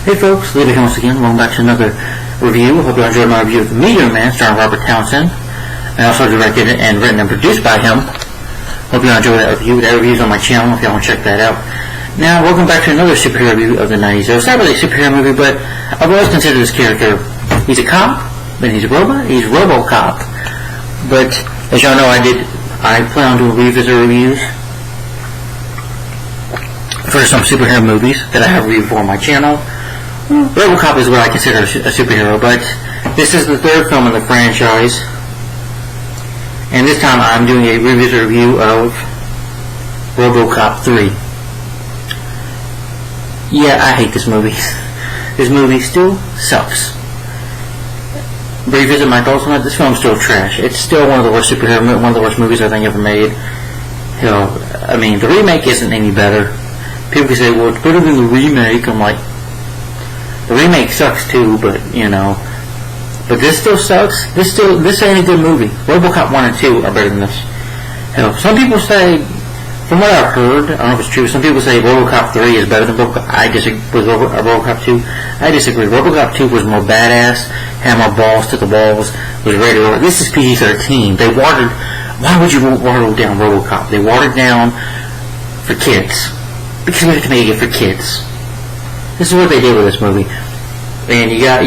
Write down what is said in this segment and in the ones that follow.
Hey folks, Levi here once again. Welcome back to another review. Hope you enjoyed my review of The Meteor Man, starring Robert Townsend, and also directed and written and produced by him. Hope you enjoyed that review. That review's on my channel if y'all want to check that out. Now, welcome back to another superhero review of the 90s. It's not really a superhero movie, but I've always considered this character. He's a cop, but he's a robot. He's Robocop. But as y'all know, I plan on doing revisit reviews for some superhero movies that I have reviewed for on my channel. Robocop is what I consider a superhero, but this is the third film in the franchise, and this time I'm doing a revisit review of Robocop 3. Yeah, I hate this movie. This movie still sucks. Revisit my thoughts on it. This film's still trash. It's still one of the worst movies I think ever made. Hell, I mean, the remake isn't any better. People can say, well, it's better than the remake. I'm like, the remake sucks too, but but this still sucks. This ain't a good movie. Robocop 1 and 2 are better than this. Hell, some people say, from what I've heard, I don't know if it's true, some people say Robocop 3 is better than Robocop. I disagree with Robocop 2. I disagree. Robocop 2 was more badass, had more balls to the walls, was rated R. This is PG-13. Why would you water down Robocop? They watered down for kids. Because we have to make it for kids. This is what they did with this movie. And you get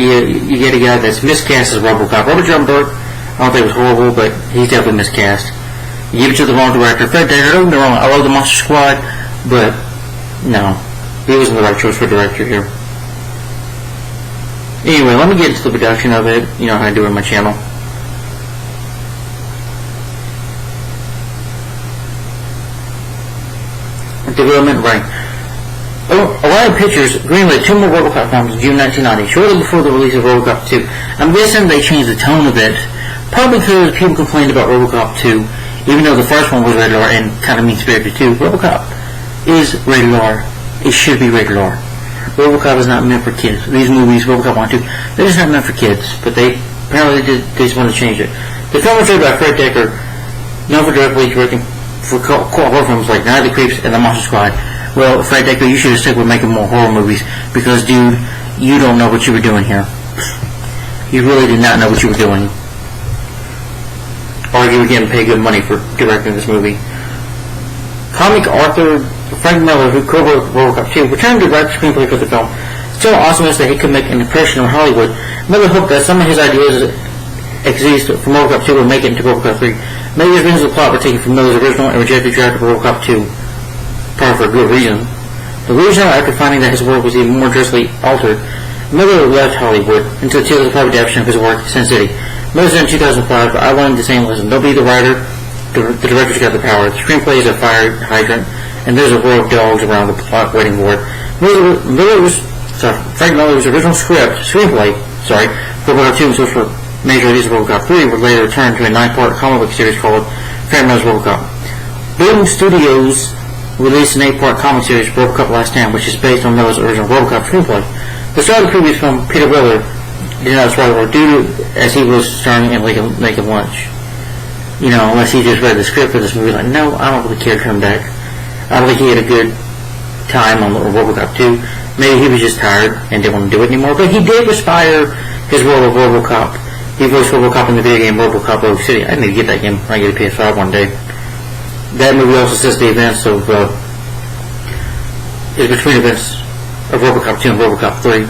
a guy that's miscast as Robocop. Robert John Burke, I don't think it was horrible, but he's definitely miscast. You give it to the wrong director. Fred Dekker, don't get me wrong, I love the Monster Squad, but no, he wasn't the right choice for director here. Anyway, let me get into the production of it. You know how I do it on my channel. Development rank. Orion Pictures greenlit 2 more Robocop films in June 1990, shortly before the release of Robocop 2. I'm guessing they changed the tone of it, probably because people complained about Robocop 2, even though the first one was rated R and kind of mean-spirited too. Robocop is rated R. It should be rated R. Robocop is not meant for kids. These movies, Robocop 1 and 2, they're just not meant for kids, but they just want to change it. The film was rated by Fred Dekker, known for directing for horror films like Night of the Creeps and The Monster Squad. Well, Fred Dekker, you should have stuck with making more horror movies, because, dude, you don't know what you were doing here. You really did not know what you were doing. Or you were getting paid good money for directing this movie. Comic author Frank Miller, who co-wrote Robocop 2, returned to write the screenplay for the film. Still awesomeness that he could make an impression on Hollywood, Miller hoped that some of his ideas exist from Robocop 2 would make it into Robocop 3. Many of the plot were taken from Miller's original and rejected draft of Robocop 2. Probably for a good reason. Delusional after finding that his work was even more drastically altered, Miller left Hollywood until the private adaptation of his work, Sin City. Miller said in 2005, I wanted the same lesson. Don't be the writer, the director's got the power. The screenplay is a fire hydrant, and there's a row of dogs around the plot waiting for it. Frank Miller's original screenplay for Robocop 2 and source for major release of Robocop 3 would later return to a 9-part comic book series called Frank Miller's Robocop. Boom Studios released an 8-part comic series, Robocop Last Stand, which is based on Miller's original Robocop screenplay. The star of the previous film, Peter Weller, did not write or do as he was starring in Lincoln Lunch. Unless he just read the script for this movie, like, no, I don't really care to come back. I don't think he had a good time on Robocop 2. Maybe he was just tired and didn't want to do it anymore, but he did aspire his role of Robocop. He voiced Robocop in the video game Robocop Rogue City. I need to get that game when I get a PS5 one day. That movie also sets the events of, is between events of Robocop 2 and Robocop 3.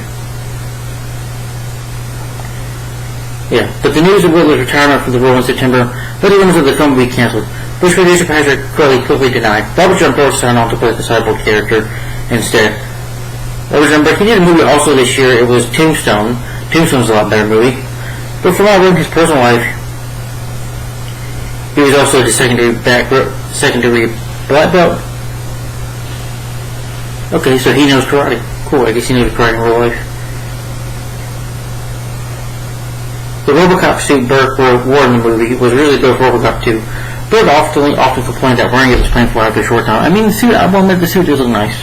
Yeah, but the news of Willer's retirement from the role in September led the rumors of the film be cancelled, which producer Patrick Crowley quickly denied. Robert John Burke signed on to play the cyborg character instead. Robert John Burke, he did a movie also this year. It was Tombstone. Tombstone's a lot better movie. But from all in his personal life, he was also the secondary black belt. Okay, so he knows karate. Cool, I guess he knows karate in real life. The Robocop suit Burke wore in the movie was really built for Robocop 2. Burke often complained that wearing it was painful after a short time. I mean, the suit, I will admit, the suit does look nice.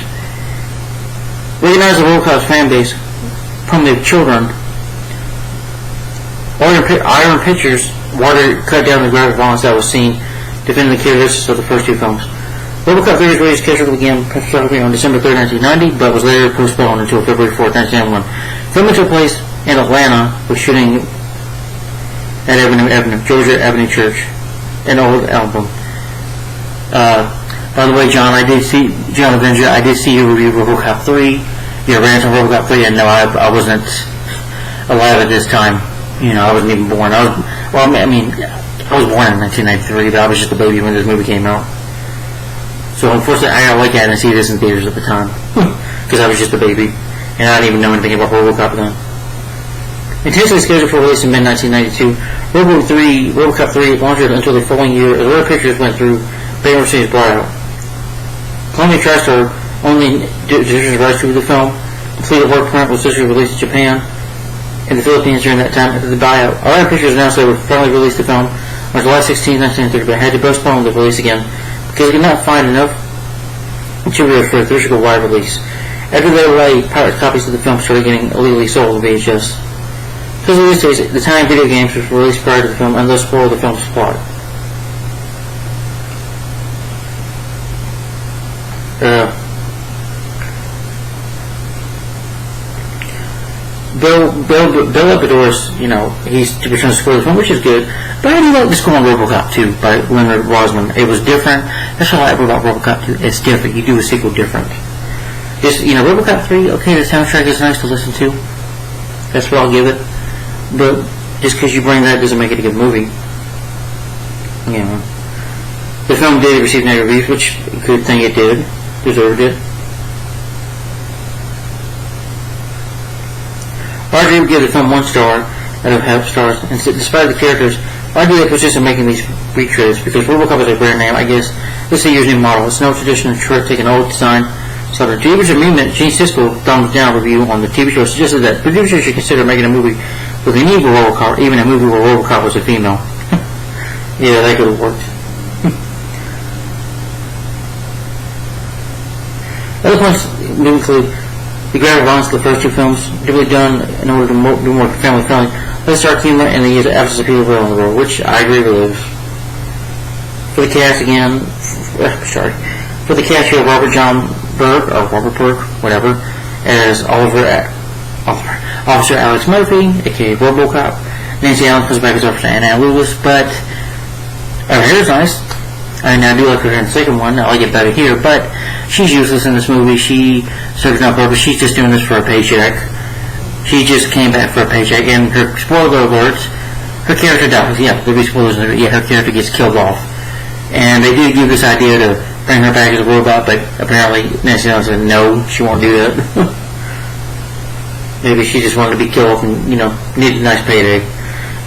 Recognized the Robocop's fan base from the children. Iron Pictures cut down the graphic violence that was seen, defending the characteristics of the first 2 films. Robocop 3 was released scheduled to begin construction on December 3, 1990, but was later postponed until February 4, 1991. Filming took place in Atlanta, with shooting at Georgia Avenue Church, an old album. By the way, John Avenger, I did see your review of Robocop 3, your rant on Robocop 3, and no, I wasn't alive at this time. I wasn't even born. I was born in 1993, but I was just a baby when this movie came out. So unfortunately, I gotta look at it and see this in theaters at the time, because I was just a baby, and I didn't even know anything about Robocop then. Intentionally scheduled for release in mid-1992, Robocop 3 launched until the following year as Rare Pictures went through bankruptcy's buyout. Columbia TriStar only distributed rights to the film. Completed work print was officially released in Japan and the Philippines during that time after the buyout. Rare Pictures announced they would finally release the film on July 16, 1930, but had to postpone the release again because they could not find enough material for a theatrical wide release. After they delayed, pirate copies of the film started getting illegally sold on VHS. Because of these days, the Italian video games was released prior to the film and thus spoiled the film's plot. Bill Epidor's, he's to be trying to spoil the film, which is good. But I do like the score on Robocop 2 by Leonard Rosman. It was different. That's what I like about Robocop 2. It's different. You do a sequel different. Just, Robocop 3, okay, the soundtrack is nice to listen to. That's what I'll give it. But just because you bring that doesn't make it a good movie. The film did receive negative reviews, which good thing it did. Deserved it. RJ would give the film 1 star out of half stars, and despite the characters, RJ persisted in making these retreads because Robocop is a brand name. I guess this is a year's new model. It's no tradition to take an old design. So the TV's amendment, Gene Siskel, thumbs down review on the TV show, suggested that producers should consider making a movie with an evil Robocop, even a movie where Robocop was a female. Yeah, that could have worked. Other points include the graphic violence of the first 2 films, really done in order to be more family friendly. Let's start humor and the absence of people in the world, which I agree with. For the cast again, for the cast here, Robert Burke, whatever, as Officer Alex Murphy, aka Robocop. Nancy Allen comes back as Officer Anna Lewis, but her hair's nice. I do like her hair in the second one. I like it better here, but she's useless in this movie. She serves no purpose. She's just doing this for a paycheck. She just came back for a paycheck, and her spoiler alerts, her character dies. Yeah, there'll be spoilers. Yeah, her character gets killed off. And they did give this idea to bring her back as a robot, but apparently Nancy Allen said no, she won't do that. Maybe she just wanted to be killed off and, needed a nice payday.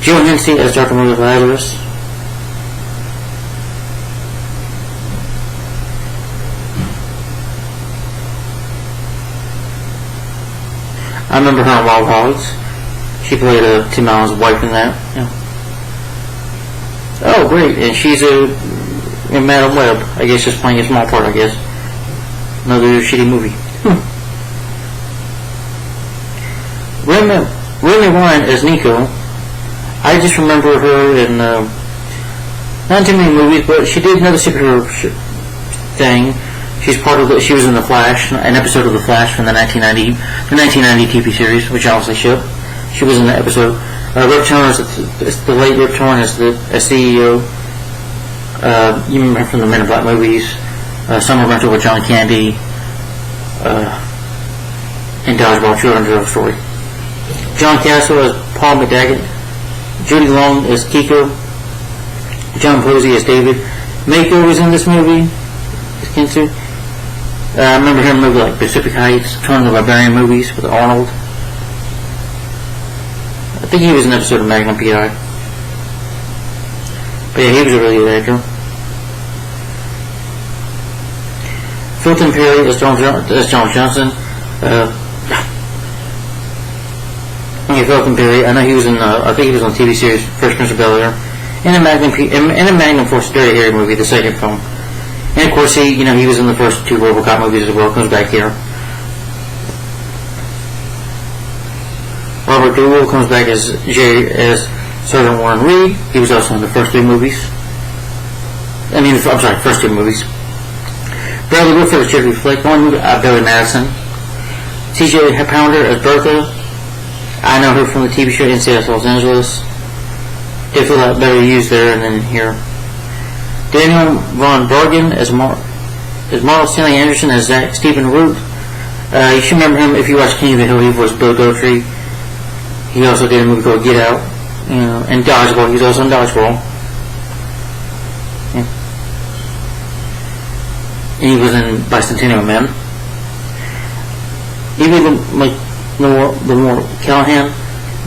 Jill Hensey as Dr. Mother Lazarus. I remember her on Wild Hogs. She played Tim Allen's wife in that. Yeah. Oh, great. And she's in Madam Web. I guess just playing a small part, I guess. Another shitty movie. Remy Warren as Nico. I just remember her in not too many movies, but she did another superhero thing. She was in The Flash, an episode of The Flash from the 1990 TV series, which obviously shipped. She was in the episode. Rip Torn is the late Rip Torn as CEO. You remember from the Men in Black movies, Summer Rental with John Candy, and Dodgeball Children's Love Story. John Castle as Paul McDaggett. Judy Long as Kiko. John Posey as David. Mako was in this movie. I remember him in movies like Pacific Heights, Conan the Barbarian movies with Arnold. I think he was in an episode of Magnum P.I. But yeah, he was a really good actor. Fulton Perry as John Johnson. Fulton Perry. I know he was in. I think he was on the TV series Fresh Prince of Bel-Air, and a Magnum Force Dirty Harry movie, the second film. And of course, he was in the first 2 Robocop movies as well. Comes back here. Robert Duvall comes back as Sergeant Warren Reed. He was also in the first 3 movies. First 2 movies. Bradley Whitford as Jeffrey Flick. The only movie, Billy Madison. T.J. Pounder as Bertha. I know her from the TV show NCIS Los Angeles. Definitely a lot better used there and then here. Daniel Von Bergen as Marl Stanley Anderson as Zach Stephen Root. You should remember him if you watch King of the Hill. He voiced Bill Dotrey. He also did a movie called Get Out, and Dodgeball. He's also in Dodgeball. Yeah. And he was in Bicentennial Man. Even the more Callahan,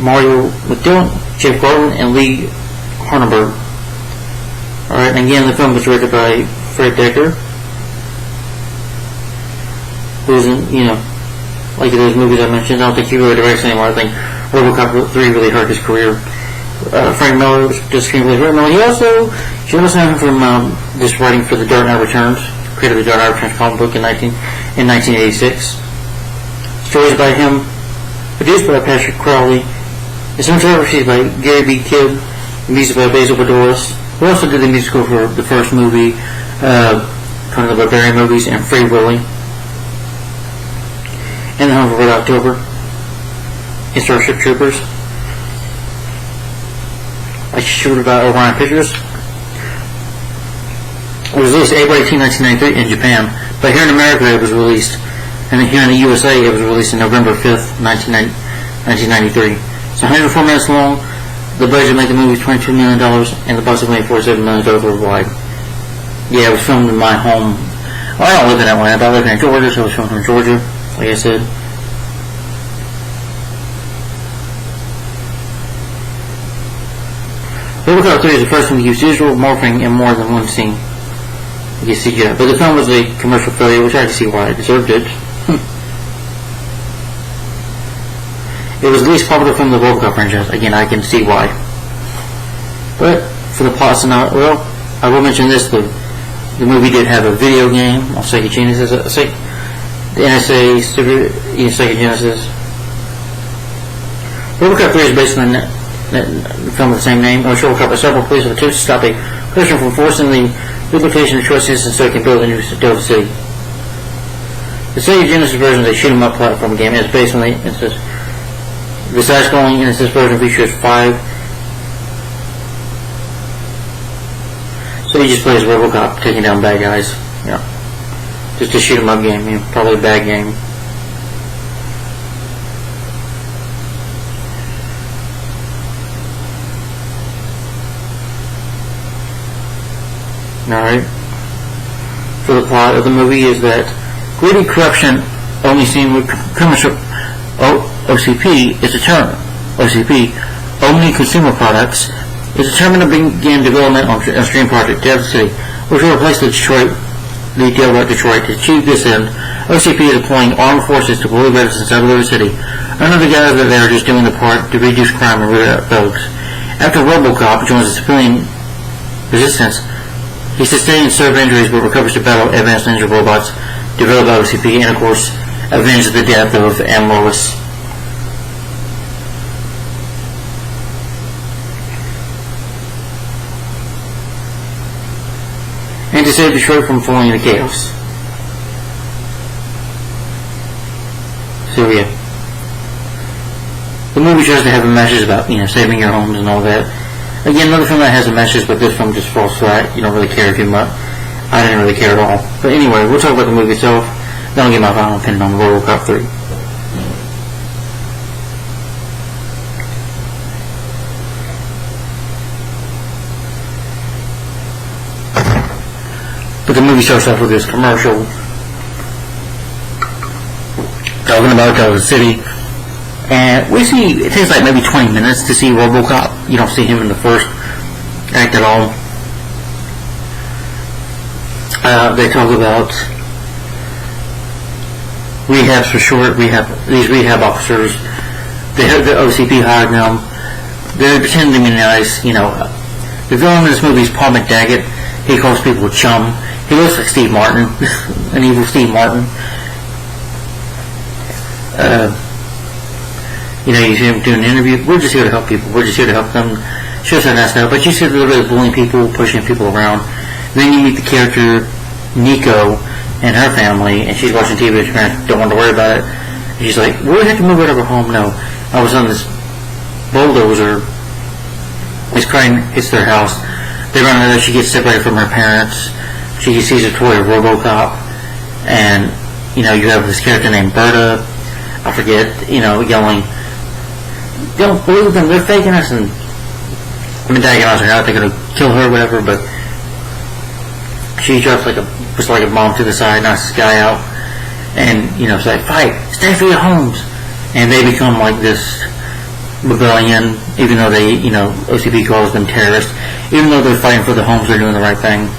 Mario McDillon, Jeff Garland, and Lee Harneberg. Alright, and again, the film was directed by Fred Decker, who's in, like those movies I mentioned. I don't think he really directs anymore. I think Robocop 3 really hurt his career. Frank Miller just screenplay for Miller. You also know him from just writing for The Dark Knight Returns, created the Dark Knight Returns comic book in 1986. Stories by him, produced by Patrick Crowley. The cinematography is by Gary B. Kidd, music by Basil Padoris. We also did the musical for the first movie, kind of the Barbarian movies, and Free Willy. And The Hunt for Red October. And Starship Troopers. I showed about Orion Pictures. It was released April 18, 1993 in Japan, but here in America it was released, and here in the USA it was released on November 5th, 1993. It's 104 minutes long. The budget to make the movie was $22 million, and the box made $47 million worldwide. Yeah, it was filmed in my home. Well, I don't live in Atlanta, I live in Georgia, so it was filmed in Georgia, like I said. Robocop 3 is the first one to use visual morphing in more than one scene. You can see that. But the film was a commercial failure, which I can see why it deserved it. It was the least popular film of the Robocop franchise. Again, I can see why. But for the plot synopsis, well, I will mention this: the movie did have a video game on Sega Genesis. The NSA Sega Genesis. Robocop 3 is based on the film with the same name. Robocop by several police have attempted to stop a person from forcing the duplication of Detroit citizens so it can build a new Delta City. The Sega Genesis version is a shoot 'em up platform game, and it's based on the side-scrolling Genesis version features 5. So you just play as Robocop taking down bad guys. Just a shoot 'em up game, probably a bad game. Alright. So the plot of the movie is that greedy corruption only seen with commercial OCP is determined. OCP, Omni Consumer Products, is determined to begin development on a stream project, Delta City, which will replace the Delaware Detroit. To achieve this end, OCP is deploying armed forces to bully residents of the city. Under the guise that they are just doing the part to reduce crime and root out thugs. After Robocop joins the civilian resistance, he sustains severe injuries but recovers to battle advanced ninja robots developed by OCP and, of course, avenge the death of M. Lois. And to save Detroit from falling into chaos. So yeah. The movie tries to have a message about, saving your homes and all that. Again, another film that has a message, but this film just falls flat. You don't really care too much. I didn't really care at all. But anyway, we'll talk about the movie itself. Then I'll get my final opinion on Robocop 3. But the movie starts off with this commercial talking about Delta City. And we see, it takes like maybe 20 minutes to see Robocop. You don't see him in the first act at all. They talk about rehabs for short, these rehab officers. The OCP hired them. They're pretending to be nice, The villain in this movie is Paul McDaggett. He calls people chum. He looks like Steve Martin, an evil Steve Martin. You see him doing an interview. We're just here to help people. We're just here to help them. Shows how nice now. But you see they're really bullying people, pushing people around. Then you meet the character Nico. and her family, and she's watching TV, but her parents don't want to worry about it. And she's like, we have to move out of her home. No. All of a sudden, this bulldozer is crying, hits their house. They run out. She gets separated from her parents. She sees a toy of Robocop, and you have this character named Berta. I forget. Yelling, "Don't believe them! They're faking us!" And antagonizing her out. They're gonna kill her, or whatever. But she drops like a bomb to the side, knocks this guy out, and it's like, fight, stay for your homes, and they become like this rebellion, even though they, OCP calls them terrorists, even though they're fighting for the homes, they're doing the right thing.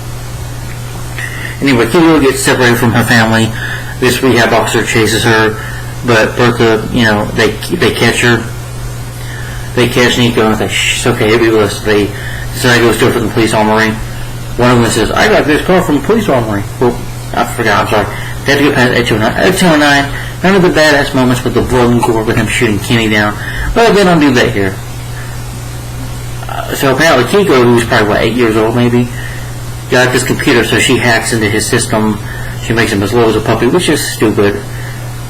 Anyway, Kilo gets separated from her family. This rehab officer chases her, but Bertha, they catch her. They catch Nico and say, shh, it's okay, he'll be with us. They decide to go steal from the police armory. One of them says, I got this car from the police armory. Well, I forgot, I'm sorry. They had to go past 829. None of the badass moments with the blood and gore with him shooting Kenny down. But they don't do that here. So apparently Kiko, who's probably, 8 years old maybe, got this computer, so she hacks into his system. She makes him as low as a puppy, which is stupid.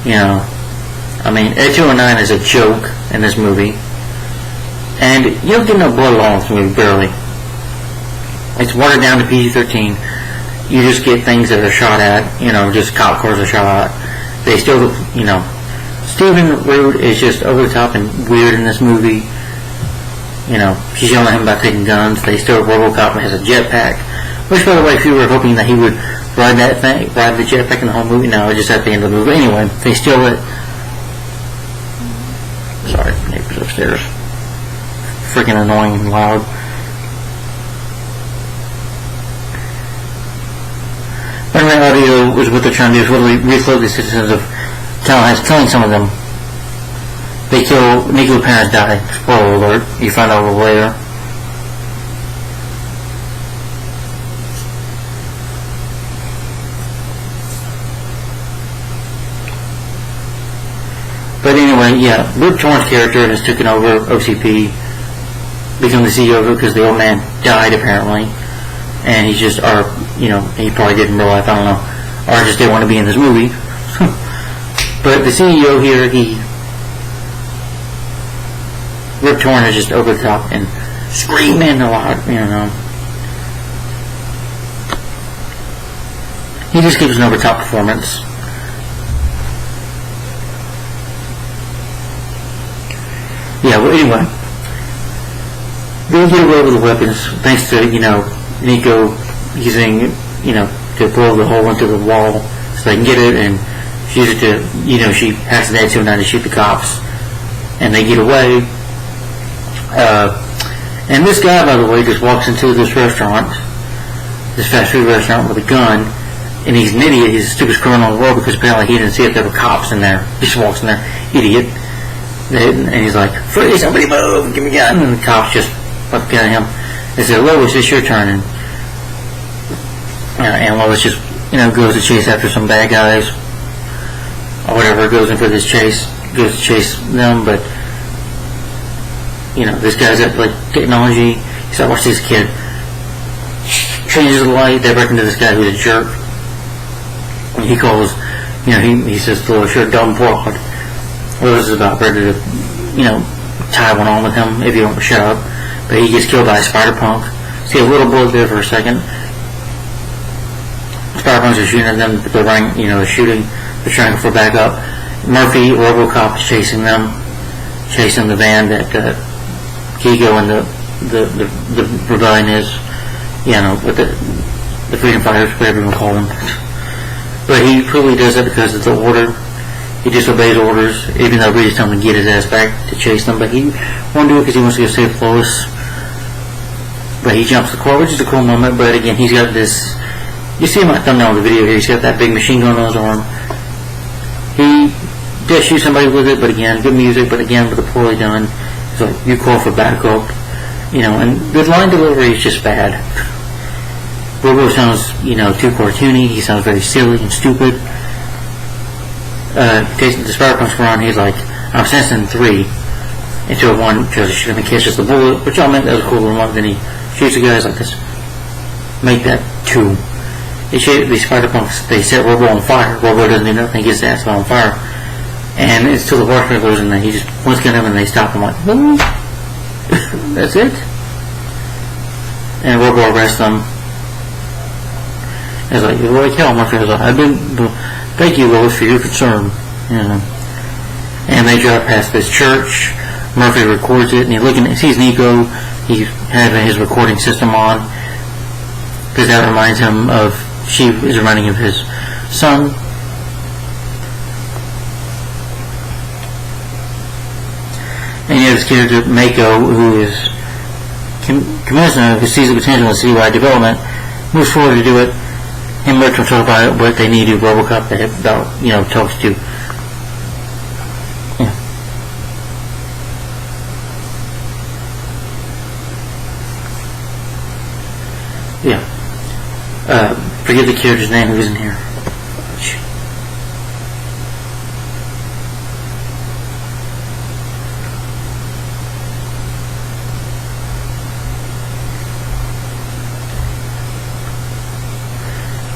829 is a joke in this movie. And you don't get no blood at all in this movie, barely. It's watered down to PG-13. You just get things that are shot at, just cop cars are shot at. They still, Stephen Root is just over the top and weird in this movie. She's yelling at him about taking guns. They still, Robocop has a jetpack. Which, by the way, if you were hoping that he would ride the jetpack in the whole movie, no, just at the end of the movie. Anyway, they steal it. Sorry, neighbors upstairs. Freaking annoying and loud. Anyway, audio was what they're trying to do is literally refloat the citizens of Tallahassee, killing some of them. They kill, Nico's parents die. Spoiler alert, you find out a little later. But anyway, yeah, Rip Torn's character has taken over OCP, become the CEO of it because the old man died apparently, and he's just, he probably did in real life, I don't know, or just didn't want to be in this movie. But the CEO here, Rip Torn is just over the top and screaming a lot, He just gives an over the top performance. Yeah, well, anyway, they get away with the weapons thanks to, Nico using, to blow the hole into the wall so they can get it, and she uses it to, she hacks the 829 to shoot the cops, and they get away. And this guy, by the way, just walks into this restaurant, this fast food restaurant with a gun, and he's an idiot. He's the stupidest criminal in the world because apparently he didn't see if there were cops in there. He just walks in there, idiot. And he's like, "Freeze, somebody move, give me a gun." And the cops just look at him. They say, "Lois, it's your turn." And Lois just, goes to chase after some bad guys or whatever, goes in for this chase, goes to chase them. But this guy's got like technology. He's like, "Watch this kid." Changes the light. They break into this guy who's a jerk. And he calls, he says to Lois, "You're a dumb broad." Lois is about ready to, tie one on with him if you don't shut up. But he gets killed by a spider punk. See a little blood there for a second. Spider punks are shooting at them, but they're running, shooting. They're trying for backup. Murphy, Robocop, is chasing them, chasing the van that Kiko and the rebellion is, with the freedom fighters, whatever you want to call them. But he probably does that because it's the order. He disobeys orders, even though we just tell him to get his ass back to chase them. But he won't do it because he wants to go save Lois. But he jumps the car, which is a cool moment. But again, he's got this. You see him at the thumbnail of the video here. He's got that big machine gun on his arm. He does shoot somebody with it, but again, good music. But again, with the poorly done. So you call for backup, And the line delivery is just bad. Robo sounds, too cartoony. He sounds very silly and stupid. The spider punch from on, he's like, "I'm sensing 3 into a 1 because he should have catches the bullet," which I meant that was a cool remark. Then he shoots the guys like this. Make that 2. these spider punks, they set Robo on fire. Robo doesn't even know, he gets his ass on fire. And it's till the water goes in there. He just wants to get him and they stop him like, what? That's it? And Robo arrests them. It's like, you're like hell, Murphy. I was like, thank you, Lois, for your concern. You know. And they drive past this church. Murphy records it, and he sees Nico. He's having his recording system on, because that reminds him of, she is reminding him of his son. And you have this character, Mako, who is commissioner, who sees the potential in citywide development, moves forward to do it. Him and Bertram talk about what they need to do. Robocop that talks to. Yeah. Forget the character's name who isn't here.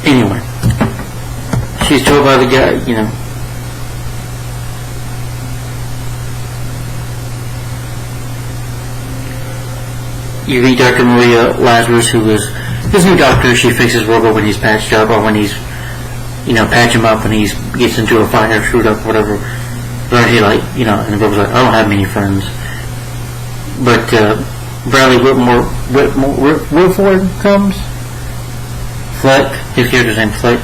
Anyway, she's told by the guy, you meet Dr. Maria Lazarus, who is his new doctor. She fixes Robo when he's patched up, or when he's, patch him up when he gets into a fire, screwed up, whatever. But he and Robo's like, I don't have many friends. But Bradley Whitford comes. Fleck, his character's name Fleck,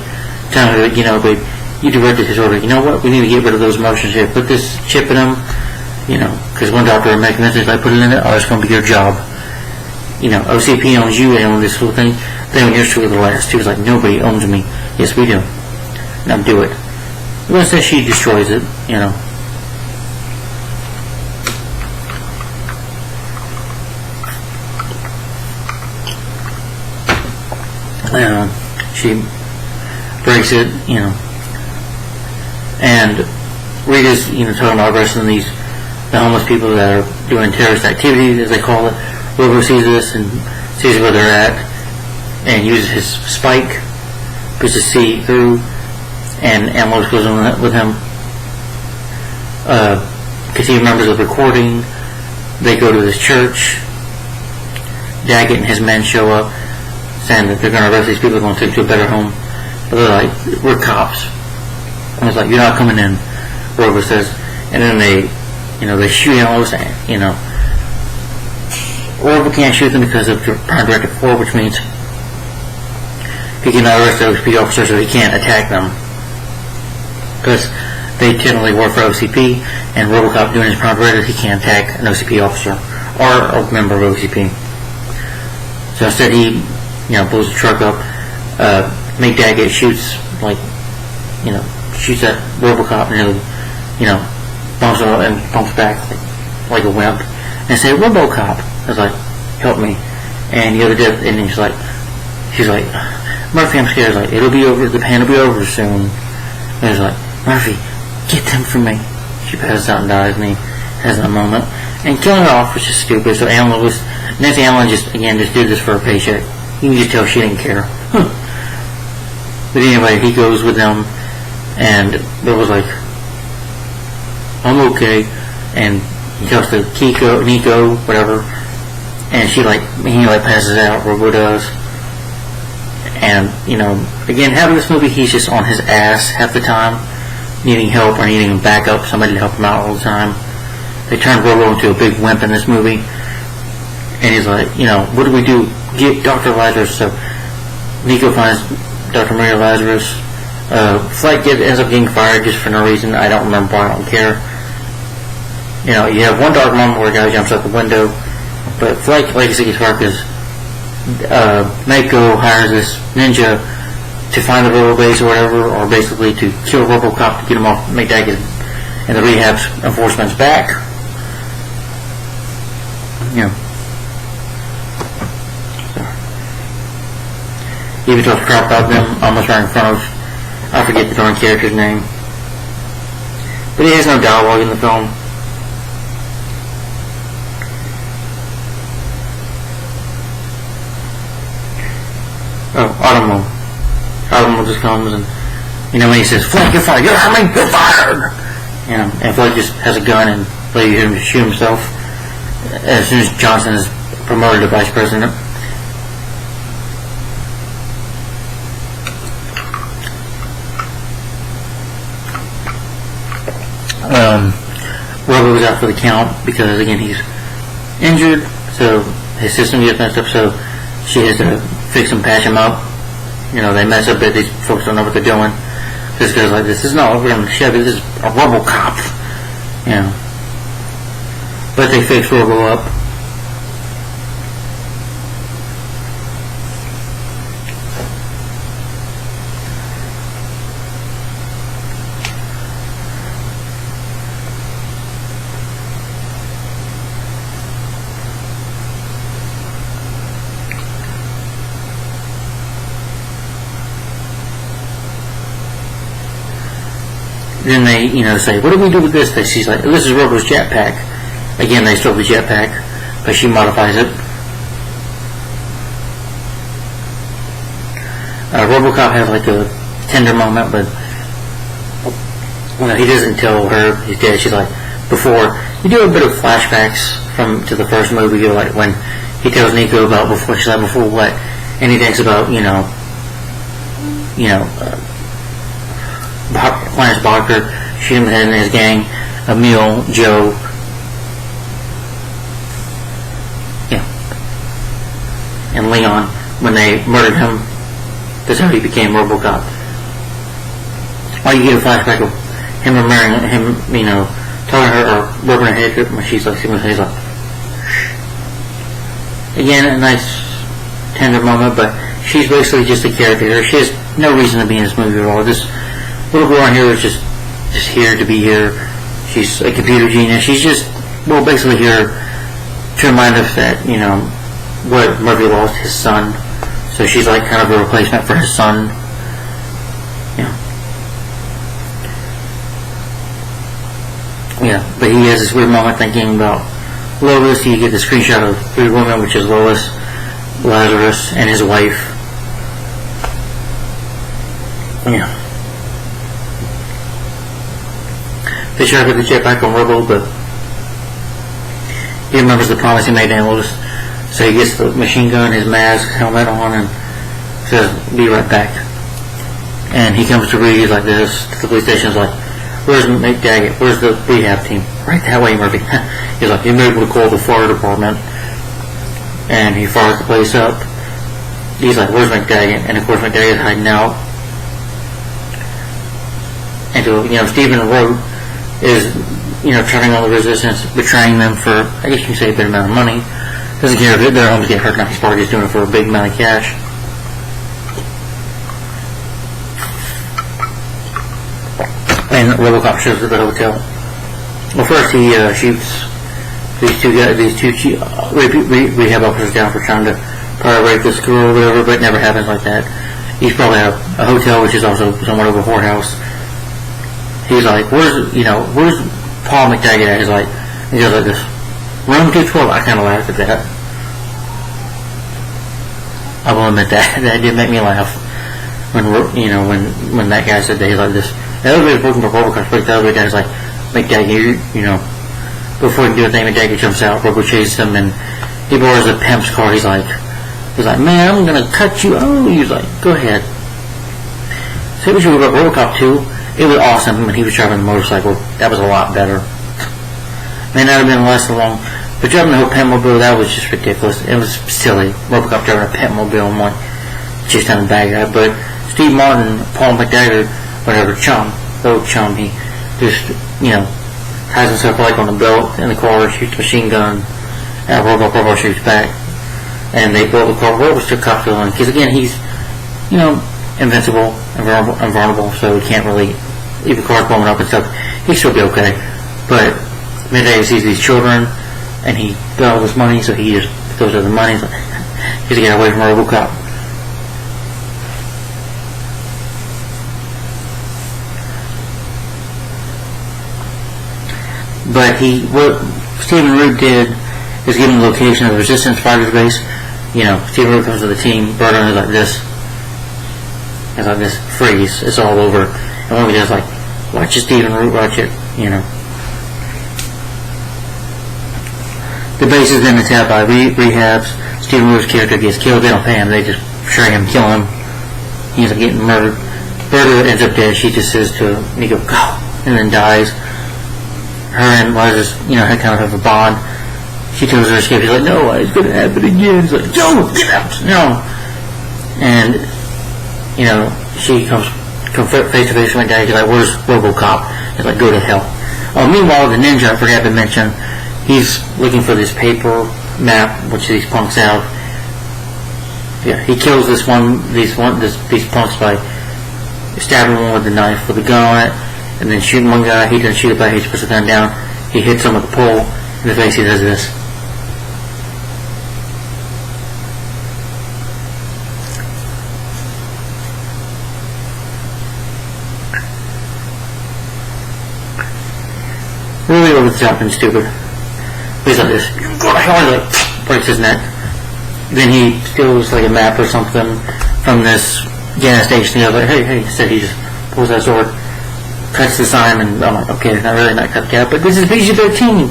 telling her that, babe, you directed his order. You know what? We need to get rid of those motions here. Put this chip in them, because one doctor would make a message, I put it in it, it's going to be your job. OCP owns you, they own this whole thing. They own yours truly the last. He was like, nobody owns me. Yes, we do. Now do it. Well, instead she destroys it, she breaks it, and Rita's, talking about arresting the homeless people that are doing terrorist activities, as they call it. Robo sees this and sees where they're at, and uses his spike to see through, and Lois goes on with him, because he remembers the recording. They go to this church. Daggett and his men show up, saying that they're going to arrest these people, going to take them to a better home. But they're like, we're cops. And it's like, you're not coming in, Robo says. And then they shoot Lois, Robo can't shoot them because of Prime Directive 4, which means he cannot arrest the OCP officer, so he can't attack them. Because they technically work for OCP, and Robocop doing his Prime Directive, he can't attack an OCP officer or a member of OCP. So instead he blows the truck up. Mick Daggett shoots shoots at Robocop and bumps him and bumps back like a wimp and say, Robocop. I was like, help me. And the other did, and she's like, Murphy, I'm scared. I was like, it'll be over, the pain will be over soon. And I was like, Murphy, get them from me. She passes out and dies, and he has that moment. And killing her off was just stupid. So Nancy Allen just did this for a paycheck. You can just tell she didn't care. But anyway, he goes with them, and Bill was like, I'm okay. And he talks to Nico, whatever, and he passes out, Robo does. And, again, having this movie, he's just on his ass half the time, needing help or needing backup, somebody to help him out all the time. They turned Robo into a big wimp in this movie, and he's like, what do we do? Get Dr. Lazarus. So Nico finds Dr. Maria Lazarus. Flight ends up getting fired just for no reason. I don't remember why, I don't care. You have one dark moment where a guy jumps out the window, but Flight Legacy gets fired because Mako hires this ninja to find the Robo base or whatever, or basically to kill Robocop to get him off, make that get and the rehab enforcement's back. Even talks crap about them almost right in front of, I forget the darn character's name, but he has no dialogue in the film. Oh, Automo. Colonel just comes and, when he says, Flake, you're fired, you're fired! And Flake just has a gun and ready to shoot himself as soon as Johnson is promoted to vice president. Robo was out for the count because, again, he's injured, so his system gets messed up, so she has to fix him, patch him up. They mess up it, these folks don't know what they're doing. This guy's like, this is not what we're going to Chevy, this is a Robocop. But they fix Robo up. Then they, say, what do we do with this? She's like, this is Robo's jetpack. Again, they stole the jetpack, but she modifies it. Robocop has like a tender moment, but he doesn't tell her he's dead. She's like, before, you do a bit of flashbacks to the first movie, like when he tells Nico about before, she's like, before what? And he thinks about, Lance Barker, shoot him in his gang, Emil, Joe, and Leon, when they murdered him. That's how he became Robocop. Or you get a flashback of him remembering him, telling her or rubbing her head when she's like, he's like, again, a nice tender moment, but she's basically just a character. She has no reason to be in this movie at all. This little girl on here is just here to be here. She's a computer genius. She's just, basically here to remind us that, what Murphy lost, his son. So she's like kind of a replacement for his son. But he has this weird moment thinking about Lois. You get the screenshot of three women, which is Lois, Lazarus, and his wife. They try to get the jetpack on Robo, but he remembers the promise he made to Lois. So he gets the machine gun, his mask, helmet on, and says, be right back. And he comes to Reed like this, to the police station, is like, where's McDaggett? Where's the rehab team? Right that way, Murphy. He's like, you're able to call the fire department. And he fires the place up. He's like, where's McDaggett? And of course McDaggett's hiding out. And so, Stephen Rote is, turning on the resistance, betraying them for, I guess you can say, a bit amount of money. Doesn't care if their homes get hurt, not he's probably just doing it for a big amount of cash. And Robocop shows up at the hotel. Well, first he shoots these two rehab officers down for trying to probably rape this girl or whatever, but it never happens like that. He's probably at a hotel, which is also somewhat of a whorehouse. He's like, where's Paul McDaggett at? He's like, he goes like this, room 212. I kind of laughed at that. I will admit that did make me laugh when that guy said that. He's like this. The elevator's working for Robocop, but the elevator guy's like, McDaggett, before he can do a thing, McDaggett jumps out. Robo chases him, and he borrows a pimp's car. He's like, man, I'm gonna cut you. Oh, he's like, go ahead. So we should go about Robocop 2. It was awesome when he was driving the motorcycle. That was a lot better. May not have been less long, but driving the whole Pimobile, that was just ridiculous. It was silly. Robocop driving a Pimobile and like just on the bad guy. But Steve Martin, Paul McDaggett, whatever, old chum, he just, ties himself like on the belt in the car, shoots the machine gun, and Robo shoots back. And they blow the car. Robo's still cocked on, because again, he's, invincible and vulnerable, so he can't really, even cars blowing up and stuff, he'd still be okay. But midday he sees these children, and he got all this money, so he just throws out the money. He's like, to get away from Robocop. But what Stephen Root did is give him the location of the Resistance Fighters base. Stephen Root comes to the team, brought on like this. It's like this freeze. It's all over. And one of the guys like, watch it, Stephen Root, watch it, you know. The base has been attacked by rehabs. Stephen Root's character gets killed. They don't pay him. They just shrink him, kill him. He ends up getting murdered. Berta ends up dead. She just says to Nico, go, and then dies. Her and Lazarus, you know, had kind of a bond. She tells her to escape. She's like, no, it's going to happen again. It's like, no, get out, no. And, you know, she comes face to face with my dad. He's like, where's Robocop? He's like, go to hell. Meanwhile, the ninja, I forgot to mention, he's looking for this paper map, which these punks have. Yeah, he kills these punks by stabbing one with the knife with a gun on it, and then shooting one guy. He doesn't shoot it back. He just puts the gun down. He hits him with the pole in the face. He does this. Really over the top and stupid. He's like this. Go to hell! He like breaks his neck. Then he steals like a map or something from this gas station. He was like, hey, said he just pulls that sword, cuts the sign, and I'm like, okay, not really not cut that, but this is PG-13,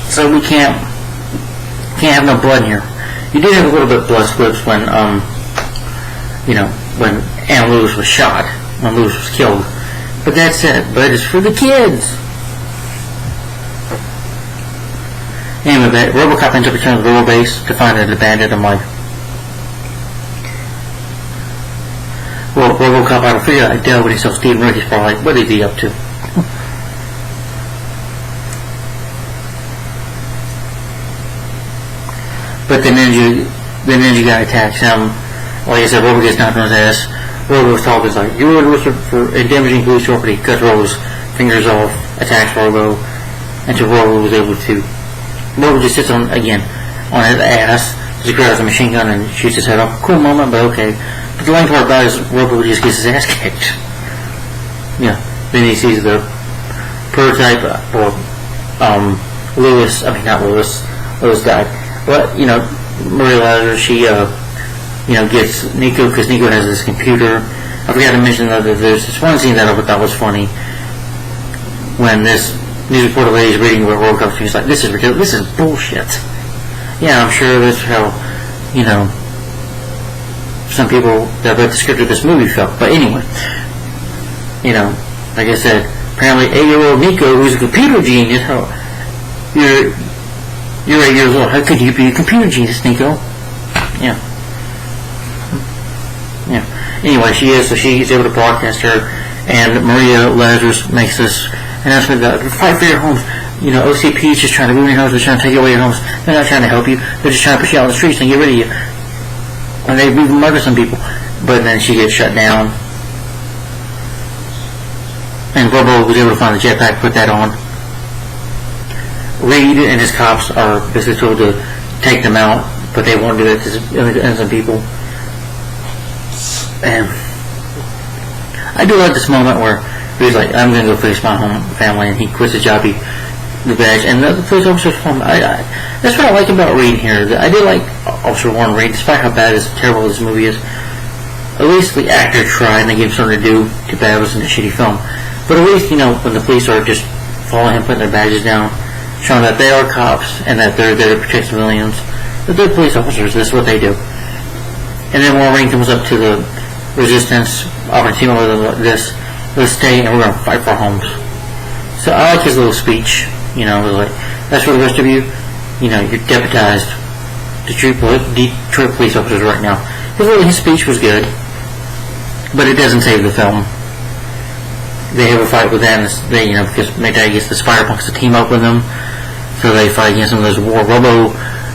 so we can't have no blood in here. You did have a little bit of blood slips when you know, when Anna Lewis was shot, when Lewis was killed, but that's it. But it's for the kids. Anyway, that Robocop ends up returning to the rural base to find it abandoned. I'm like, well, Robocop, I don't figure out, I doubt when he saw Stephen Root, he's probably like, what is he up to? But the ninja guy attacks him. Like I said, Robo gets knocked on his ass. Robo's talk is like, you were arrested for damaging police property, cuts Robo's fingers off, attacks Robo, until Robo was able to. Robo just sits on his ass, just grabs a machine gun and shoots his head off. Cool moment, but okay. But the lame part about it is Robo just gets his ass kicked. Yeah. Then he sees the prototype, Lewis died. But, you know, Maria Lazarus, she, you know, gets Nico, because Nico has this computer. I forgot to mention that there's this one scene that I thought was funny, when this news reporter lady is reading about Robocop. She's like, this is ridiculous, this is bullshit. Yeah, I'm sure that's how, you know, some people that read the script of this movie felt. But anyway, you know, like I said, apparently 8-year-old Nico, who's a computer genius, you're 8 years old, how could you be a computer genius, Nico? Yeah. Anyway, she's able to broadcast her, and Maria Lazarus makes this announcement that fight for your homes. You know, OCP is just trying to ruin your homes. They're trying to take away your homes. They're not trying to help you. They're just trying to push you out on the streets and get rid of you. And they even murder some people. But then she gets shut down. And Robo was able to find the jetpack, put that on. Reed and his cops are basically told to take them out, but they won't do it to innocent people. And I do like this moment where he's like, I'm going to go face my home family, and he quits his job, the badge, and the police officer's home. That's what I like about Reed here. I did like Officer Warren Reed, despite how terrible this movie is. At least the actor tried, and they gave him something to do. Too bad it wasn't a shitty film. But at least, you know, when the police are just following him, putting their badges down, showing that they are cops, and that they're there to protect civilians, that they're police officers, this is what they do. And then Warren Reed comes up to the resistance, offering team over this, let's stay and we're going to fight for our homes. So I like his little speech, you know, it was like, that's for the rest of you, you know, you're deputized Detroit police officers right now. His speech was good, but it doesn't save the film. They have a fight with them, you know, because Mayday gets the Spider-Punks to team up with them, so they fight against them. There's a war. Robo,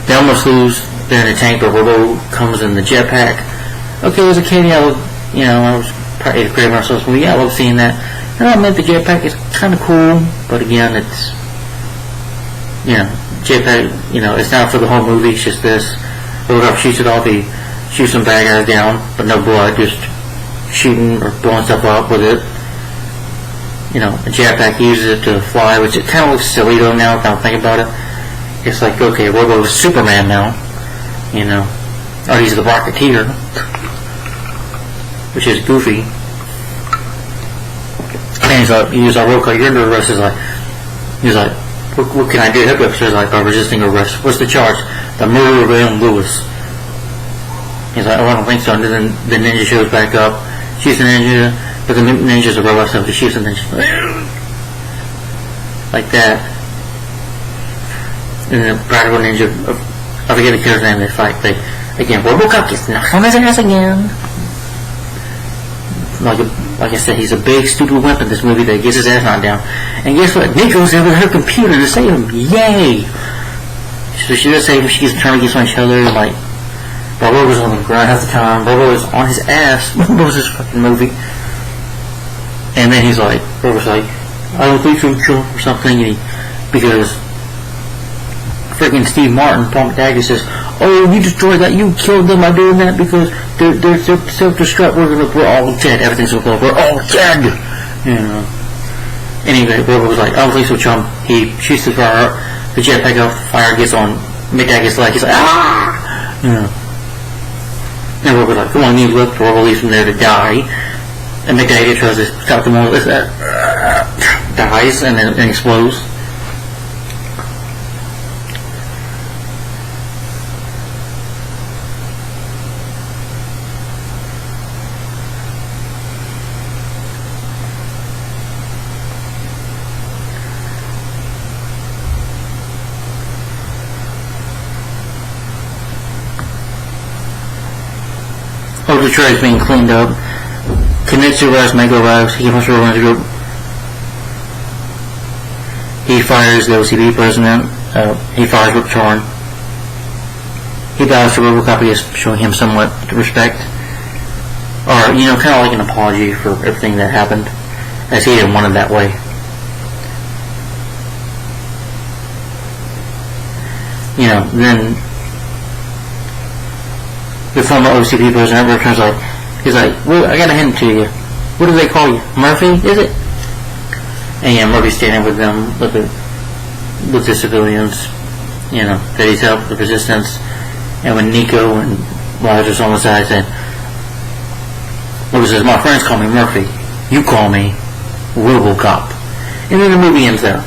they almost lose. They're in a tank, but Robo comes in the jetpack. Okay, as a kid, I was probably 8th grade when I saw this movie. I love seeing that. And I meant the jetpack is kind of cool, but again, it's, you know, jetpack, you know, it's not for the whole movie. It's just this. Robocop shoots it off. He shoots some bad guys down, but no blood, just shooting or blowing stuff up with it. You know, a jetpack uses it to fly, which it kind of looks silly though now if I think about it. It's like, okay, Robo's Superman now, you know, or he's the Rocketeer. which is Goofy. And he's like, Robocop, you're under arrest. He's like, what can I do to help you? He's like, I'm resisting arrest. What's the charge? The murder of Ellen Lewis. He's like, oh, I don't think so. And then the ninja shows back up. She's a ninja, but the ninja's a robot, so she shoots and then she's like that. And then the practical ninja, I forget the character's name, they fight. Again, Robocop gets knocked on his ass again. Like I said, he's a big, stupid weapon in this movie that gets his ass knocked down. And guess what? Nico's there with her computer to save him. Yay! So she does save him. She gets turned against each other, like, Bobo was on the ground half the time. Bobo was on his ass. What was this fucking movie? And then he's like, Bobo's like, I don't think so, or something. Because freaking Steve Martin, Paul McTaggart says, oh, you destroyed that. You killed them by doing that because they're self-destruct. We're all dead. Everything's so close. We're all dead. You know. Anyway, Bobo was like, I don't think so, chum. He shoots the fire. The jetpack off. Fire gets on McTaggart's leg. He's like, ah! You know. And Robo's like, come on, you look. Robo leaves him there to die. And McTaggart tries to stop them all. Dies and then explodes. The tray is being cleaned up. Kimitsu arrives, Mego arrives. He must runs the group. He fires the OCB president. He fires Rip Torn. He bows to Robocop, I guess, showing him somewhat respect. Or, you know, kind of like an apology for everything that happened, as he didn't want it that way. You know, then the former OCP president returns like, he's like, well, I got a hint to you. What do they call you? Murphy, is it? And yeah, Murphy's standing with them, with the civilians, you know, that he's helped the resistance. And when Nico and Rogers on the side said, Murphy says, my friends call me Murphy. You call me Robocop. And then the movie ends there.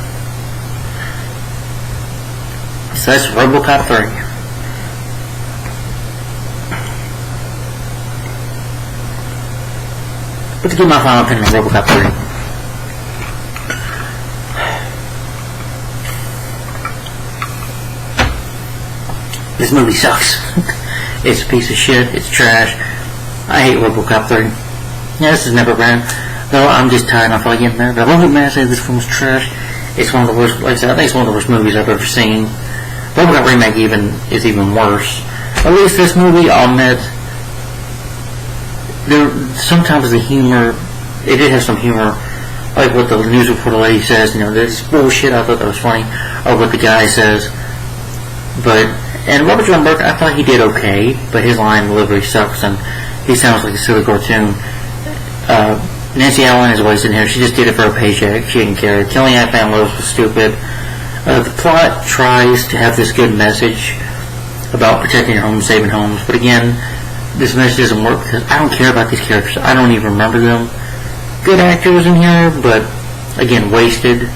So that's Robocop 3. But to give my final opinion on Robocop 3. This movie sucks. It's a piece of shit. It's trash. I hate Robocop 3. Yeah, this is never ran. Though I'm just tired of getting there. But I won't mad say this film's trash. It's one of the worst, like I said, I think it's one of the worst movies I've ever seen. Robocop Remake is even worse. At least this movie, I'll admit, sometimes the humor, it did have some humor, like what the news reporter lady says, you know, this bullshit, I thought that was funny, or what the guy says. And Robert John Burke, I thought he did okay, but his line delivery sucks, and he sounds like a silly cartoon. Nancy Allen is wasted here. She just did it for a paycheck. She didn't care. Killing Aunt Fan Lowe's was stupid. The plot tries to have this good message about protecting your home, saving homes, but again, this message doesn't work because I don't care about these characters. I don't even remember them. Good actors in here, but again, wasted.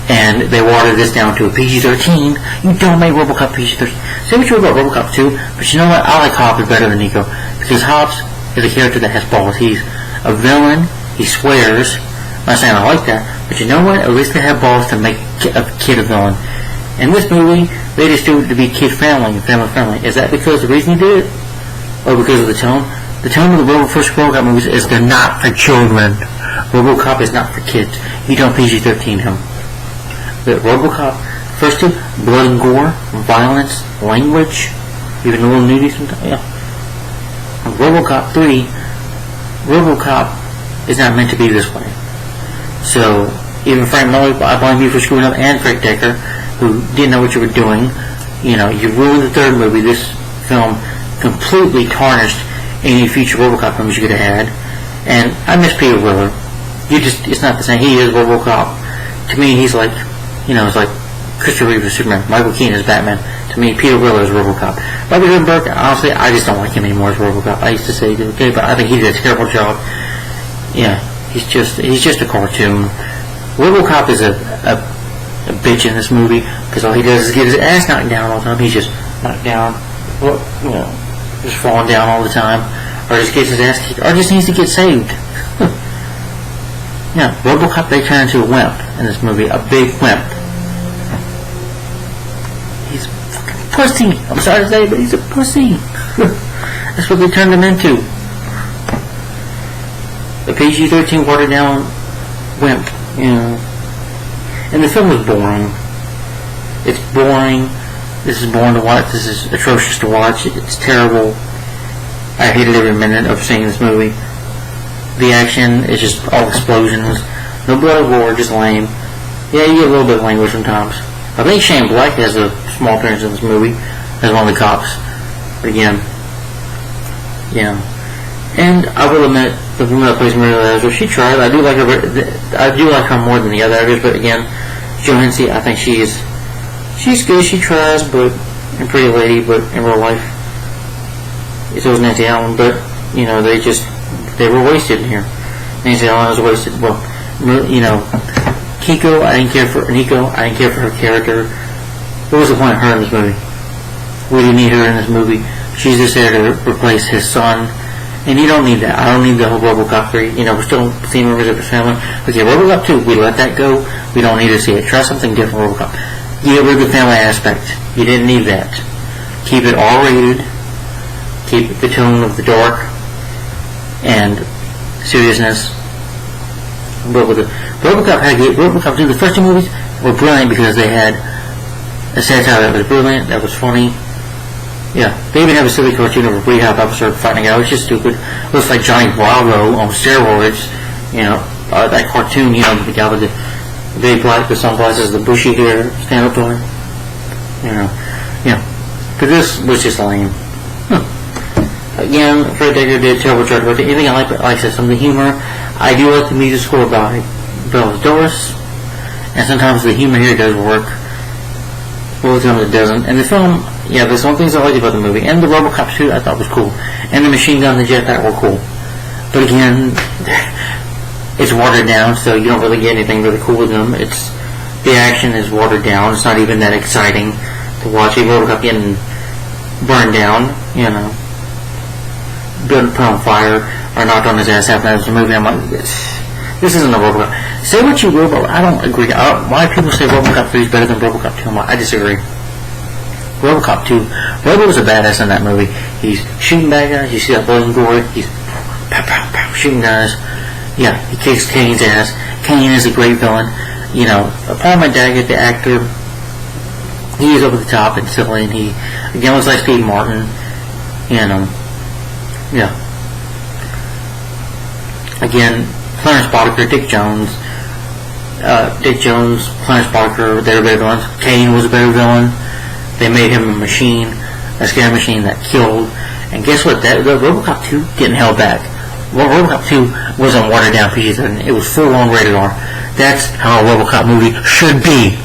And they watered this down to a PG-13. You don't make Robocop PG-13. Say what you will about Robocop 2, but you know what? I like Hobbs better than Nico because Hobbs is a character that has balls. He's a villain. He swears. I'm not saying I like that, but you know what? At least they have balls to make a kid a villain. In this movie, they just do it to be kid-friendly and family-friendly. Is that because the reason he did it? Or because of the tone? The tone of the first Robocop movies is they're not for children. Robocop is not for kids. You don't PG-13 him. The Robocop, first two, blood and gore, violence, language, even a little nudity sometimes. Yeah. Robocop 3, Robocop is not meant to be this way. So, even Frank Miller, I blame you for screwing up, and Frank Decker, who didn't know what you were doing. You know, you ruined the third movie. This film completely tarnished any future Robocop films you could have had. And I miss Peter Weller. It's not the same. He is Robocop. To me, he's like, you know, it's like Christopher Reeve is Superman, Michael Keaton is Batman. To me, Peter Weller is Robocop. Bobby Rodenberg, honestly, I just don't like him anymore as Robocop. I used to say he did okay, but I think he did a terrible job. Yeah, he's just a cartoon. Robocop is a bitch in this movie because all he does is get his ass knocked down all the time. He's just knocked down, just falling down all the time, or just gets his ass kicked, or just needs to get saved. Yeah, Robocop, they turn into a wimp in this movie, a big wimp. He's a fucking pussy. I'm sorry to say, but he's a pussy. That's what they turned him into. A PG-13 watered down wimp, And the film was boring. It's boring. This is boring to watch. This is atrocious to watch. It's terrible. I hated every minute of seeing this movie. The action is just all explosions. No blood or gore, just lame. Yeah, you get a little bit of language sometimes. I think Shane Black has a small appearance in this movie as one of the cops. But again, and I will admit, the woman that plays Maria Lazarus, she tried. I do like her more than the other actors. But again, Jo Hensey, I think she's good. She tries, but and Pretty Lady, but in real life, so was Nancy Allen. But they were wasted in here. Nancy Allen was wasted. Well, Kiko, I didn't care for her character. What was the point of her in this movie? We didn't need her in this movie. She's just there to replace his son. And you don't need that. I don't need the whole Robocop 3. We're still seeing members of his family. Okay, Robocop 2, we let that go. We don't need to see it. Try something different, Robocop. Get rid of the family aspect. You didn't need that. Keep it R-rated. Keep the tone of the dark and seriousness. Robocop 2, the first two movies were brilliant because they had a satire that was brilliant, that was funny. Yeah, they even have a silly cartoon of a rehab officer fighting out. It's just stupid. Looks like Johnny Bravo on steroids. That cartoon, the guy with the big black, the sunglasses, the bushy hair, stand up to him. But this was just lame. Again, Fred Dekker did a terrible job. Anything I like I said, some of the humor. I do like the music score by Bells Doris, and sometimes the humor here does work. Well, sometimes it doesn't. And the film, there's some things I liked about the movie. And the Robocop suit I thought was cool. And the machine gun and the jetpack were cool. But again, it's watered down, so you don't really get anything really cool with them. The action is watered down. It's not even that exciting to watch a Robocop getting burned down, put on fire, or knocked on his ass half an hour of the movie. I'm like, this isn't a Robocop. Say what you will, but I don't agree. Why people say Robocop 3 is better than Robocop 2? I disagree. Robocop 2, Robo was a badass in that movie. He's shooting bad guys. You see that blood and gore. He's pow, pow, pow, shooting guys. Yeah, he kicks Kane's ass. Kane is a great villain. Paul Daggett, the actor, he is over the top and silly, and he, again, looks like Steve Martin. Again, Clarence Boddicker, Dick Jones, Clarence Boddicker, they were better villains. Kane was a better villain. They made him a machine, a scary machine that killed. And guess what? The Robocop 2 getting held back. Well, Robocop 2 wasn't watered down PG-13. It was full-on rated R. That's how a Robocop movie should be.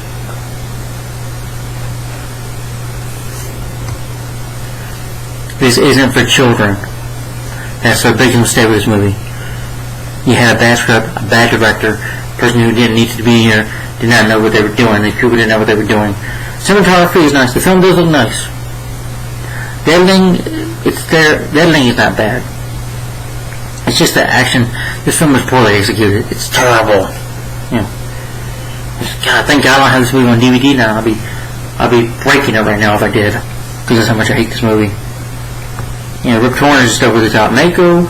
This isn't for children. That's a big mistake with this movie. You had a bad script, a bad director, a person who didn't need to be here, did not know what they were doing. The people didn't know what they were doing. Cinematography is nice. The film does look nice. The editing, the editing is not bad. It's just the action. This film is poorly executed. It's terrible. God, thank God I don't have this movie on DVD now. I'd be breaking it right now if I did, because that's how much I hate this movie. Rip Torn is just over the top. Mako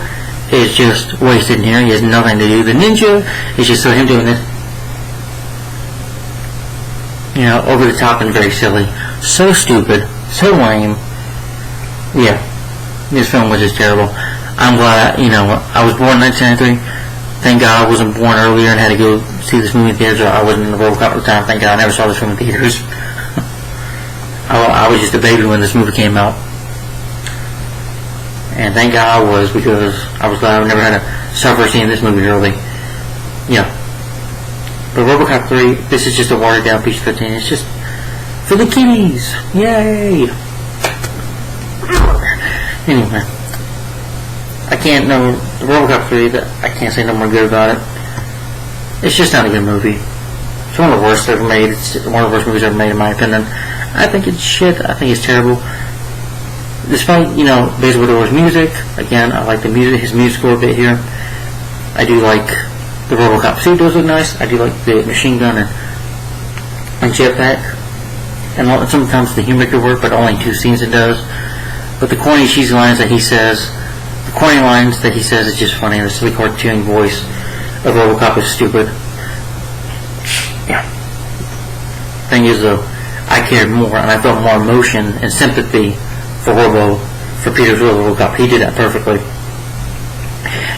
is just wasted in here. He has nothing to do. The ninja is just him doing this. Over the top and very silly. So stupid. So lame. Yeah. This film was just terrible. I'm glad, I was born in 1993. Thank God I wasn't born earlier and had to go see this movie in theaters. I wasn't in the Robocop at the time. Thank God I never saw this film in theaters. I was just a baby when this movie came out. And thank God I was, because I was glad I never had to suffer seeing this movie early. Yeah. But Robocop 3, this is just a watered down PG-13. It's just for the kiddies. Yay! Anyway, I can't know the Robocop 3. That I can't say no more good about it. It's just not a good movie. It's one of the worst ever made. It's one of the worst movies ever made, in my opinion. I think it's shit. I think it's terrible. Despite, basically there was music. Again, I like the music, his music a little bit here. I do like the Robocop suit does look nice. I do like the machine gun and jetpack. And sometimes the humor could work, but only in 2 scenes it does. But the corny, cheesy lines that he says, is just funny. The silly cartoon voice of Robocop is stupid. Yeah. Thing is, though, I cared more and I felt more emotion and sympathy for Peter's Robocop. He did that perfectly.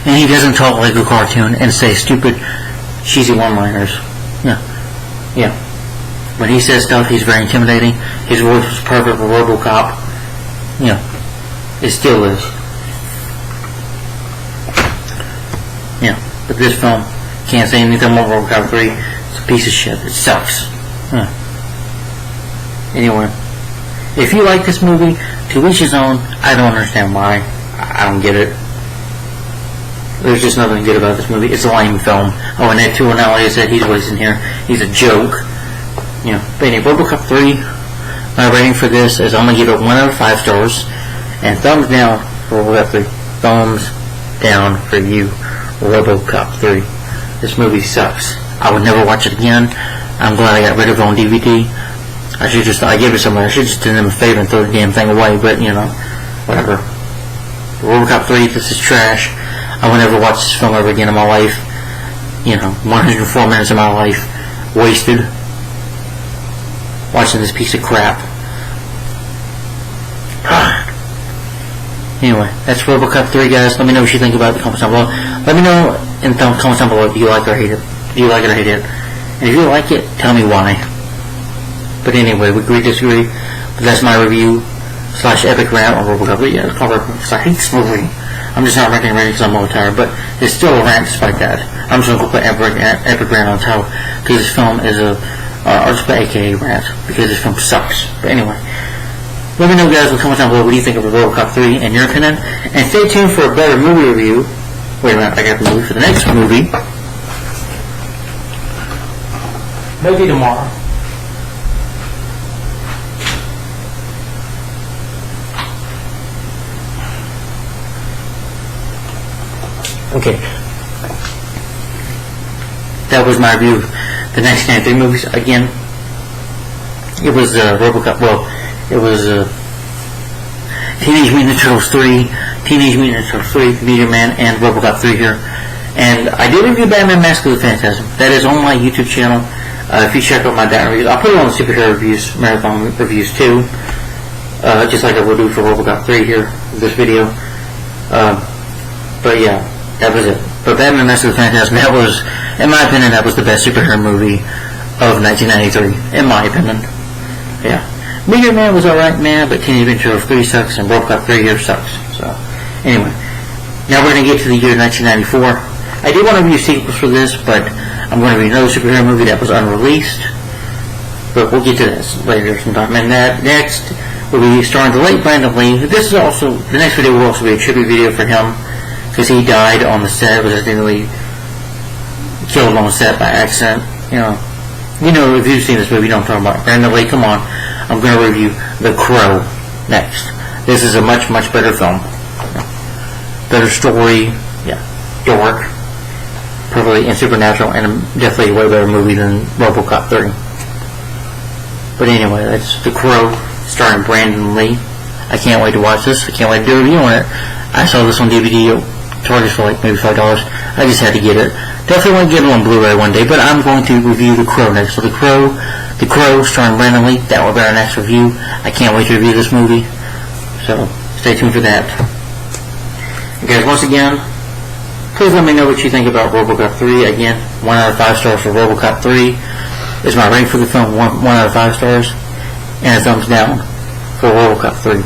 And he doesn't talk like a cartoon and say stupid, cheesy one-liners. Yeah. When he says stuff, he's very intimidating. His voice was perfect for Robocop. It still is. But this film, can't say anything more about Robocop 3. It's a piece of shit. It sucks. Anyway, if you like this movie, to each his own. I don't understand why. I don't get it. There's just nothing good about this movie. It's a lame film. Oh, and Ed Tuonelli, like I said, he's wasting here. He's a joke. But anyway, Robocop 3, my rating for this is I'm going to give it 1 out of 5 stars. And thumbs down for Robocop 3. Thumbs down for you, Robocop 3. This movie sucks. I would never watch it again. I'm glad I got rid of it on DVD. I gave it somewhere. I should just do them a favor and throw the damn thing away, but, whatever. Robocop 3, this is trash. I will never watch this film ever again in my life. 104 minutes of my life wasted watching this piece of crap. Anyway, that's Robocop 3, guys. Let me know what you think about the comments down below. Let me know in the comments down below, do you like it or hate it? Do you like it or hate it? And if you like it, tell me why. But anyway, we agree, disagree. But that's my review / epic rant on Robocop 3. Yeah, it's called because I hate this movie. I'm just not ranting because I'm a little tired, but it's still a rant despite that. I'm just going to put epic rant on top because this film is I'll just put AKA rant because this film sucks. But anyway, let me know, guys, in the comments down below what do you think of Robocop 3 in your opinion. And stay tuned for a better movie review. Wait a minute, I got the movie for the next movie. Maybe tomorrow. Okay. That was my review of the next 93 movies. Again, it was Robocop. Well, it was Teenage Mutant Ninja Turtles 3, Teenage Mutant Ninja Turtles 3, Meteor Man, and Robocop 3 here. And I did review Batman Mask of the Phantasm. That is on my YouTube channel. If you check out my Batman reviews, I'll put it on the superhero reviews, marathon reviews too. Just like I will do for Robocop 3 here, this video. But yeah, that was it. But Batman Mask of the Phantasm, that was, in my opinion, that was the best superhero movie of 1993. In my opinion. Yeah. Meteor Man was alright, man, but Teenage Mutant Ninja Turtles 3 sucks, and Robocop 3 here sucks. So, anyway. Now we're going to get to the year 1994. I did want to review sequels for this, but I'm going to review another superhero movie that was unreleased. But we'll get to this later sometime. And that next will be starring the late Brandon Lee. This is also, the next video will also be a tribute video for him, because he died on the set, was accidentally killed on the set by accident. If you've seen this movie, you know what I'm talking about. Brandon Lee, come on. I'm going to review The Crow next. This is a much, much better film. Better story, dark, perfectly and supernatural, and definitely a way better movie than Robocop 3. But anyway, that's The Crow, starring Brandon Lee. I can't wait to watch this. I can't wait to do a review on it. I saw this on DVD at Target for like maybe $5. I just had to get it. Definitely want to get it on Blu-ray one day, but I'm going to review The Crow next. So The Crow, starring Brandon Lee, that will be our next review. I can't wait to review this movie. So, stay tuned for that. And guys, once again, please let me know what you think about Robocop 3. Again, 1 out of 5 stars for Robocop 3 is my rating for the film. 1 out of 5 stars. And a thumbs down for Robocop 3.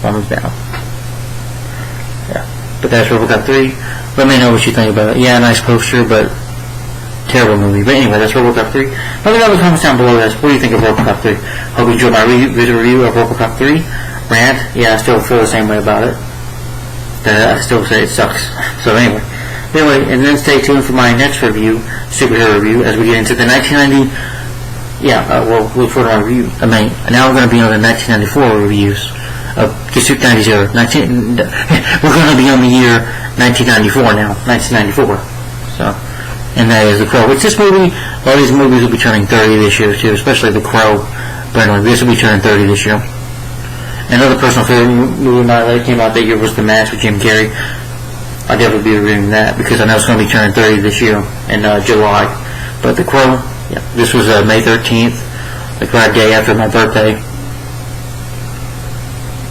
Thumbs down. Yeah. But that's Robocop 3. Let me know what you think about it. Yeah, nice poster, but terrible movie. But anyway, that's Robocop 3. Let me know in the comments down below, guys. What do you think of Robocop 3? Hope you enjoyed my review of Robocop 3. Rant, yeah, I still feel the same way about it. I still say it sucks. So anyway, and then stay tuned for my next review, superhero review, as we get into the 1990. We'll look forward to my review. I mean, now we're going to be on the 1994 reviews of Super 90s era. We're going to be on the year 1994 now, 1994. So, and that is The Crow. Which this movie, all these movies will be turning 30 this year too, especially The Crow. But anyway, this will be turning 30 this year. Another personal favorite movie of mine that came out that year was The Mask with Jim Carrey. I'll definitely be reviewing that because I know it's going to be turning 30 this year in July. But The Crow, yeah, this was May 13th, like right day after my birthday.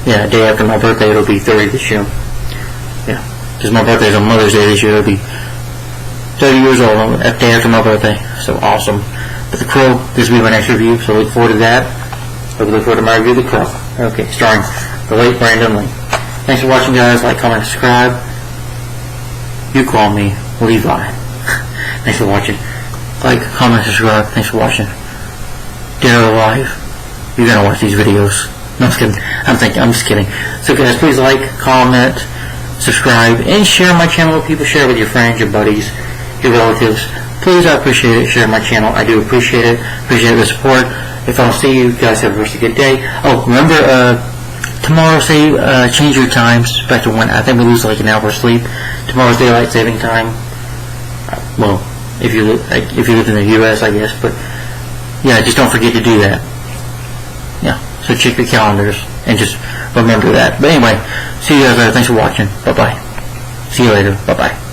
Yeah, a day after my birthday, it'll be 30 this year. Yeah, because my birthday's on Mother's Day this year. It'll be 30 years old, a day after my birthday. So awesome. But The Crow, this will be my next review, so look forward to that. Look forward to my review of The Crow. Okay, starring the late Brandon Lee. Thanks for watching, guys. Like, comment, subscribe. You call me Levi. Thanks for watching. Like, comment, subscribe. Thanks for watching. Dead or alive, you're gonna watch these videos. No, I'm just kidding. I'm just kidding. So, guys, please like, comment, subscribe, and share my channel with people. Share with your friends, your buddies, your relatives. Please, I appreciate it. Share my channel. I do appreciate it. Appreciate the support. If I don't see you guys, have a really good day. Oh, remember, tomorrow, change your times back to 1. I think we lose like an hour of sleep. Tomorrow's daylight saving time. Well, if you live in the U.S., I guess. But yeah, just don't forget to do that. Yeah. So check your calendars and just remember that. But anyway, see you guys later. Thanks for watching. Bye bye. See you later. Bye bye.